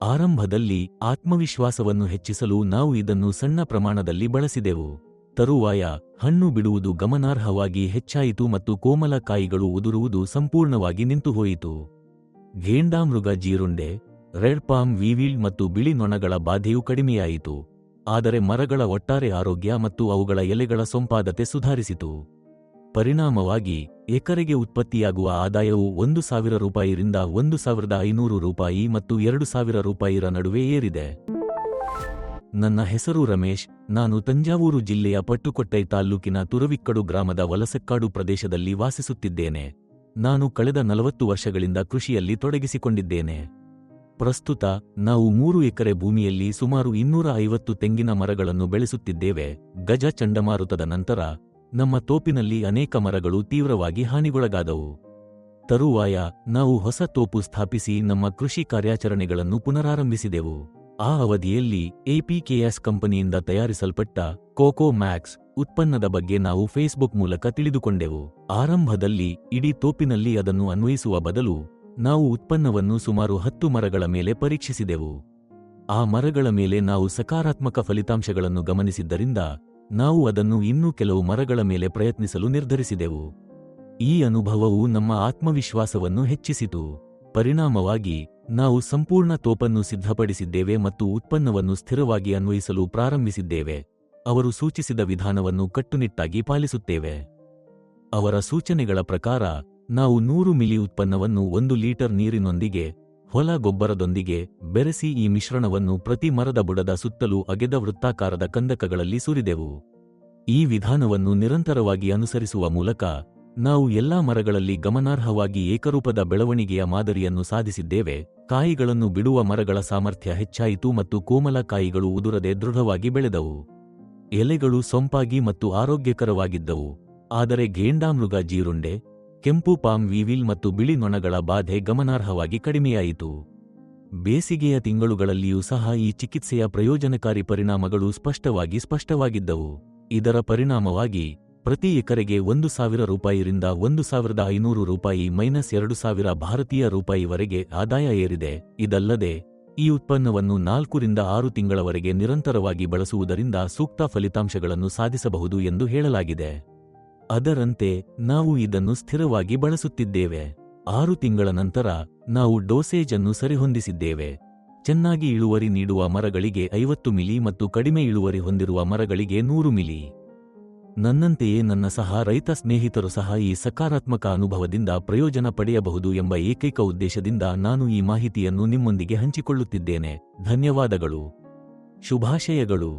ಆರಂಭದಲ್ಲಿ ಆತ್ಮವಿಶ್ವಾಸವನ್ನು ಹೆಚ್ಚಿಸಲು ನಾವು ಇದನ್ನು ಸಣ್ಣ ಪ್ರಮಾಣದಲ್ಲಿ ಬಳಸಿದೆವು. ತರುವಾಯ ಹಣ್ಣು ಬಿಡುವುದು ಗಮನಾರ್ಹವಾಗಿ ಹೆಚ್ಚಾಯಿತು ಮತ್ತು ಕೋಮಲ ಕಾಯಿಗಳು ಉದುರುವುದು ಸಂಪೂರ್ಣವಾಗಿ ನಿಂತುಹೋಯಿತು. ಘೇಂಡಾಮೃಗ ಜೀರುಂಡೆ, ರೆಡ್ ಪಾಮ್ ವೀವಿಲ್ ಮತ್ತು ಬಿಳಿ ನೊಣಗಳ ಬಾಧೆಯೂ ಕಡಿಮೆಯಾಯಿತು. ಆದರೆ ಮರಗಳ ಒಟ್ಟಾರೆ ಆರೋಗ್ಯ ಮತ್ತು ಅವುಗಳ ಎಲೆಗಳ ಸೊಂಪಾದತೆ ಸುಧಾರಿಸಿತು. ಪರಿಣಾಮವಾಗಿ ಎಕರೆಗೆ ಉತ್ಪತ್ತಿಯಾಗುವ ಆದಾಯವು ₹1,000 ರಿಂದ ₹1,500 ಮತ್ತು ₹2,000 ನಡುವೆ ಏರಿದೆ. ನನ್ನ ಹೆಸರು ರಮೇಶ್. ನಾನು ತಂಜಾವೂರು ಜಿಲ್ಲೆಯ ಪಟ್ಟುಕೊಟ್ಟೈ ತಾಲ್ಲೂಕಿನ ತುರವಿಕ್ಕಡು ಗ್ರಾಮದ ವಲಸಕ್ಕಾಡು ಪ್ರದೇಶದಲ್ಲಿ ವಾಸಿಸುತ್ತಿದ್ದೇನೆ. ನಾನು ಕಳೆದ 40 ವರ್ಷಗಳಿಂದ ಕೃಷಿಯಲ್ಲಿ ತೊಡಗಿಸಿಕೊಂಡಿದ್ದೇನೆ. ಪ್ರಸ್ತುತ ನಾವು 3 ಎಕರೆ ಭೂಮಿಯಲ್ಲಿ ಸುಮಾರು 250 ತೆಂಗಿನ ಮರಗಳನ್ನು ಬೆಳೆಸುತ್ತಿದ್ದೇವೆ. ಗಜ ಚಂಡಮಾರುತದ ನಂತರ ನಮ್ಮ ತೋಪಿನಲ್ಲಿ ಅನೇಕ ಮರಗಳು ತೀವ್ರವಾಗಿ ಹಾನಿಗೊಳಗಾದವು. ತರುವಾಯ ನಾವು ಹೊಸ ತೋಪು ಸ್ಥಾಪಿಸಿ ನಮ್ಮ ಕೃಷಿ ಕಾರ್ಯಾಚರಣೆಗಳನ್ನು ಪುನರಾರಂಭಿಸಿದೆವು. ಆ ಅವಧಿಯಲ್ಲಿ ಎಪಿಕೆಎಸ್ ಕಂಪನಿಯಿಂದ ತಯಾರಿಸಲ್ಪಟ್ಟ ಕೋಕೋ ಮ್ಯಾಕ್ಸ್ ಉತ್ಪನ್ನದ ಬಗ್ಗೆ ನಾವು ಫೇಸ್ಬುಕ್ ಮೂಲಕ ತಿಳಿದುಕೊಂಡೆವು. ಆರಂಭದಲ್ಲಿ ಇಡೀ ತೋಪಿನಲ್ಲಿ ಅದನ್ನು ಅನ್ವಯಿಸುವ ಬದಲು ನಾವು ಉತ್ಪನ್ನವನ್ನು ಸುಮಾರು 10 ಮರಗಳ ಮೇಲೆ ಪರೀಕ್ಷಿಸಿದೆವು. ಆ ಮರಗಳ ಮೇಲೆ ನಾವು ಸಕಾರಾತ್ಮಕ ಫಲಿತಾಂಶಗಳನ್ನು ಗಮನಿಸಿದ್ದರಿಂದ ನಾವು ಅದನ್ನು ಇನ್ನೂ ಕೆಲವು ಮರಗಳ ಮೇಲೆ ಪ್ರಯತ್ನಿಸಲು ನಿರ್ಧರಿಸಿದೆವು. ಈ ಅನುಭವವು ನಮ್ಮ ಆತ್ಮವಿಶ್ವಾಸವನ್ನು ಹೆಚ್ಚಿಸಿತು. ಪರಿಣಾಮವಾಗಿ ನಾವು ಸಂಪೂರ್ಣ ತೋಪನ್ನು ಸಿದ್ಧಪಡಿಸಿದ್ದೇವೆ ಮತ್ತು ಉತ್ಪನ್ನವನ್ನು ಸ್ಥಿರವಾಗಿ ಅನ್ವಯಿಸಲು ಪ್ರಾರಂಭಿಸಿದ್ದೇವೆ. ಅವರು ಸೂಚಿಸಿದ ವಿಧಾನವನ್ನು ಕಟ್ಟುನಿಟ್ಟಾಗಿ ಪಾಲಿಸುತ್ತೇವೆ. ಅವರ ಸೂಚನೆಗಳ ಪ್ರಕಾರ ನಾವು 100 ಮಿಲಿ ಉತ್ಪನ್ನವನ್ನು 1 ಲೀಟರ್ ನೀರಿನೊಂದಿಗೆ ಹೊಲ ಗೊಬ್ಬರದೊಂದಿಗೆ ಬೆರೆಸಿ ಈ ಮಿಶ್ರಣವನ್ನು ಪ್ರತಿ ಮರದ ಬುಡದ ಸುತ್ತಲೂ ಅಗೆದ ವೃತ್ತಾಕಾರದ ಕಂದಕಗಳಲ್ಲಿ ಸುರಿದೆವು. ಈ ವಿಧಾನವನ್ನು ನಿರಂತರವಾಗಿ ಅನುಸರಿಸುವ ಮೂಲಕ ನಾವು ಎಲ್ಲಾ ಮರಗಳಲ್ಲಿ ಗಮನಾರ್ಹವಾಗಿ ಏಕರೂಪದ ಬೆಳವಣಿಗೆಯ ಮಾದರಿಯನ್ನು ಸಾಧಿಸಿದ್ದೇವೆ. ಕಾಯಿಗಳನ್ನು ಬಿಡುವ ಮರಗಳ ಸಾಮರ್ಥ್ಯ ಹೆಚ್ಚಾಯಿತು ಮತ್ತು ಕೋಮಲ ಕಾಯಿಗಳು ಉದುರದೆ ದೃಢವಾಗಿ ಬೆಳೆದವು. ಎಲೆಗಳು ಸೊಂಪಾಗಿ ಮತ್ತು ಆರೋಗ್ಯಕರವಾಗಿದ್ದವು. ಆದರೆ ಘೇಂಡಾಮೃಗ ಜೀರುಂಡೆ, ಕೆಂಪು ಪಾಮ್ ವೀವಿಲ್ ಮತ್ತು ಬಿಳಿ ನೊಣಗಳ ಬಾಧೆ ಗಮನಾರ್ಹವಾಗಿ ಕಡಿಮೆಯಾಯಿತು. ಬೇಸಿಗೆಯ ತಿಂಗಳುಗಳಲ್ಲಿಯೂ ಸಹ ಈ ಚಿಕಿತ್ಸೆಯ ಪ್ರಯೋಜನಕಾರಿ ಪರಿಣಾಮಗಳು ಸ್ಪಷ್ಟವಾಗಿದ್ದವು. ಇದರ ಪರಿಣಾಮವಾಗಿ ಪ್ರತಿ ಎಕರೆಗೆ ₹1,000 ರಿಂದ ₹1,500 ಮೈನಸ್ $2,000 ಭಾರತೀಯ ರೂಪಾಯಿವರೆಗೆ ಆದಾಯ ಏರಿದೆ. ಇದಲ್ಲದೆ ಈ ಉತ್ಪನ್ನವನ್ನು 4 ರಿಂದ 6 ತಿಂಗಳವರೆಗೆ ನಿರಂತರವಾಗಿ ಬಳಸುವುದರಿಂದ ಸೂಕ್ತ ಫಲಿತಾಂಶಗಳನ್ನು ಸಾಧಿಸಬಹುದು ಎಂದು ಹೇಳಲಾಗಿದೆ. ಅದರಂತೆ ನಾವು ಇದನ್ನು ಸ್ಥಿರವಾಗಿ ಬಳಸುತ್ತಿದ್ದೇವೆ. 6 ತಿಂಗಳ ನಂತರ ನಾವು ಡೋಸೇಜ್ ಅನ್ನು ಸರಿಹೊಂದಿಸಿದ್ದೇವೆ. ಚೆನ್ನಾಗಿ ಇಳುವರಿ ನೀಡುವ ಮರಗಳಿಗೆ 50 ಮಿಲಿ ಮತ್ತು ಕಡಿಮೆ ಇಳುವರಿ ಹೊಂದಿರುವ ಮರಗಳಿಗೆ 100 ಮಿಲಿ. ನನ್ನಂತೆಯೇ ನನ್ನ ರೈತ ಸ್ನೇಹಿತರು ಸಹ ಈ ಸಕಾರಾತ್ಮಕ ಅನುಭವದಿಂದ ಪ್ರಯೋಜನ ಪಡೆಯಬಹುದು ಎಂಬ ಏಕೈಕ ಉದ್ದೇಶದಿಂದ ನಾನು ಈ ಮಾಹಿತಿಯನ್ನು ನಿಮ್ಮೊಂದಿಗೆ ಹಂಚಿಕೊಳ್ಳುತ್ತಿದ್ದೇನೆ. ಧನ್ಯವಾದಗಳು. ಶುಭಾಶಯಗಳು.